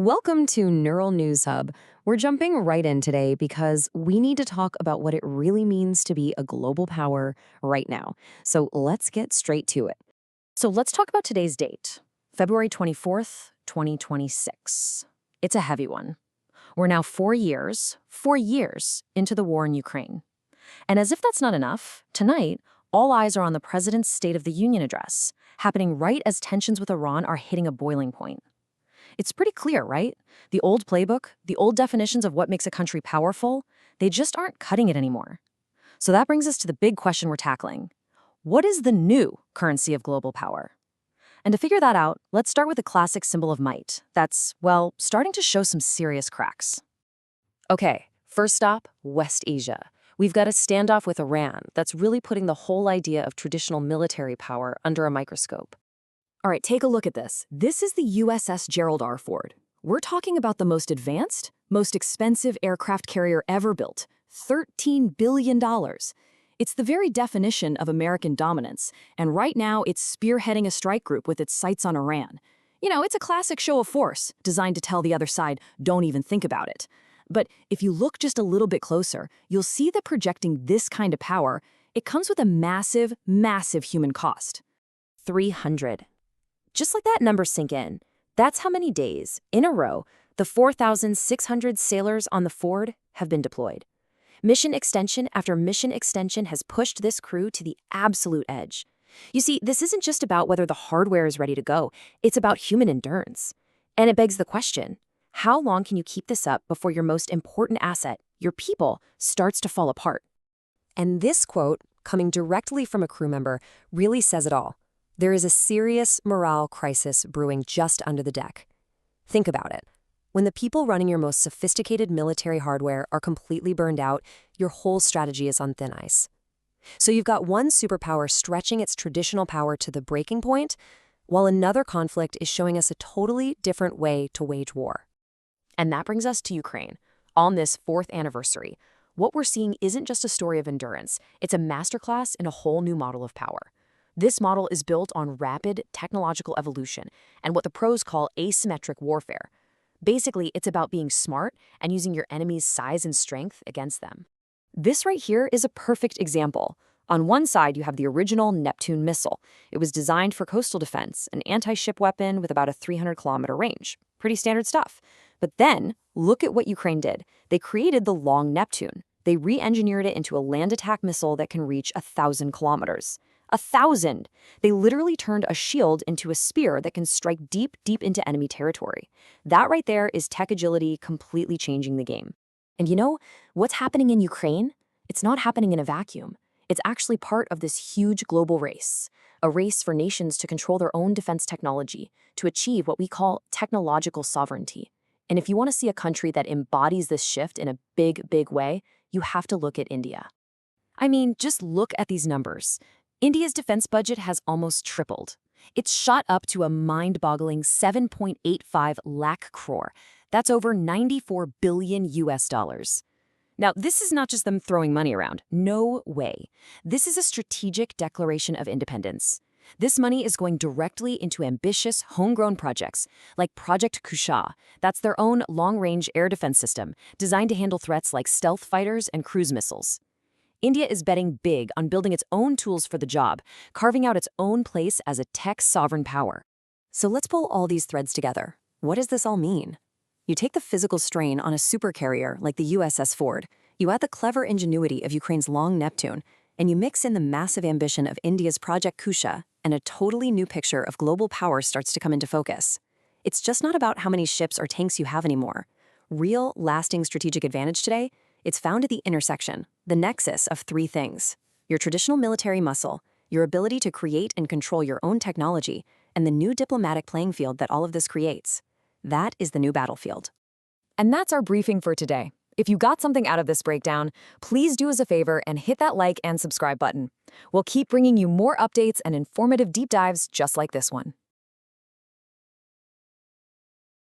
Welcome to Neural News Hub. We're jumping right in today because we need to talk about what it really means to be a global power right now. So let's get straight to it. So let's talk about today's date, February 24th, 2026. It's a heavy one. We're now 4 years into the war in Ukraine. And as if that's not enough, tonight, all eyes are on the president's State of the Union address, happening right as tensions with Iran are hitting a boiling point. It's pretty clear, right? The old playbook, the old definitions of what makes a country powerful, they just aren't cutting it anymore. So that brings us to the big question we're tackling. What is the new currency of global power? And to figure that out, let's start with the classic symbol of might. That's, well, starting to show some serious cracks. Okay, first stop, West Asia. We've got a standoff with Iran that's really putting the whole idea of traditional military power under a microscope. All right, take a look at this. This is the USS Gerald R. Ford. We're talking about the most advanced, most expensive aircraft carrier ever built, $13 billion. It's the very definition of American dominance, and right now it's spearheading a strike group with its sights on Iran. You know, it's a classic show of force, designed to tell the other side, don't even think about it. But if you look just a little bit closer, you'll see that projecting this kind of power, it comes with a massive, massive human cost. 300. Just let that number sink in. That's how many days, in a row, the 4,600 sailors on the Ford have been deployed. Mission extension after mission extension has pushed this crew to the absolute edge. You see, this isn't just about whether the hardware is ready to go, it's about human endurance. And it begs the question, how long can you keep this up before your most important asset, your people, starts to fall apart? And this quote, coming directly from a crew member, really says it all. There is a serious morale crisis brewing just under the deck. Think about it. When the people running your most sophisticated military hardware are completely burned out, your whole strategy is on thin ice. So you've got one superpower stretching its traditional power to the breaking point, while another conflict is showing us a totally different way to wage war. And that brings us to Ukraine. On this 4th anniversary, what we're seeing isn't just a story of endurance, it's a masterclass in a whole new model of power. This model is built on rapid technological evolution and what the pros call asymmetric warfare. Basically, it's about being smart and using your enemy's size and strength against them. This right here is a perfect example. On one side, you have the original Neptune missile. It was designed for coastal defense, an anti-ship weapon with about a 300-kilometer range. Pretty standard stuff. But then, look at what Ukraine did. They created the Long Neptune. They re-engineered it into a land attack missile that can reach 1,000 kilometers. 1,000! They literally turned a shield into a spear that can strike deep, deep into enemy territory. That right there is tech agility completely changing the game. And you know, what's happening in Ukraine? It's not happening in a vacuum. It's actually part of this huge global race. A race for nations to control their own defense technology, to achieve what we call technological sovereignty. And if you want to see a country that embodies this shift in a big, big way, you have to look at India. I mean, just look at these numbers. India's defense budget has almost tripled. It's shot up to a mind-boggling 7.85 lakh crore. That's over 94 billion US dollars. Now, this is not just them throwing money around. No way. This is a strategic declaration of independence. This money is going directly into ambitious, homegrown projects, like Project Kusha. That's their own long-range air defense system, designed to handle threats like stealth fighters and cruise missiles. India is betting big on building its own tools for the job, carving out its own place as a tech sovereign power. So let's pull all these threads together. What does this all mean? You take the physical strain on a supercarrier like the USS Ford, you add the clever ingenuity of Ukraine's Long Neptune, and you mix in the massive ambition of India's Project Kusha, and a totally new picture of global power starts to come into focus. It's just not about how many ships or tanks you have anymore. Real, lasting strategic advantage today, it's found at the intersection, the nexus of three things: your traditional military muscle, your ability to create and control your own technology, and the new diplomatic playing field that all of this creates. That is the new battlefield. And that's our briefing for today. If you got something out of this breakdown, please do us a favor and hit that like and subscribe button. We'll keep bringing you more updates and informative deep dives just like this one.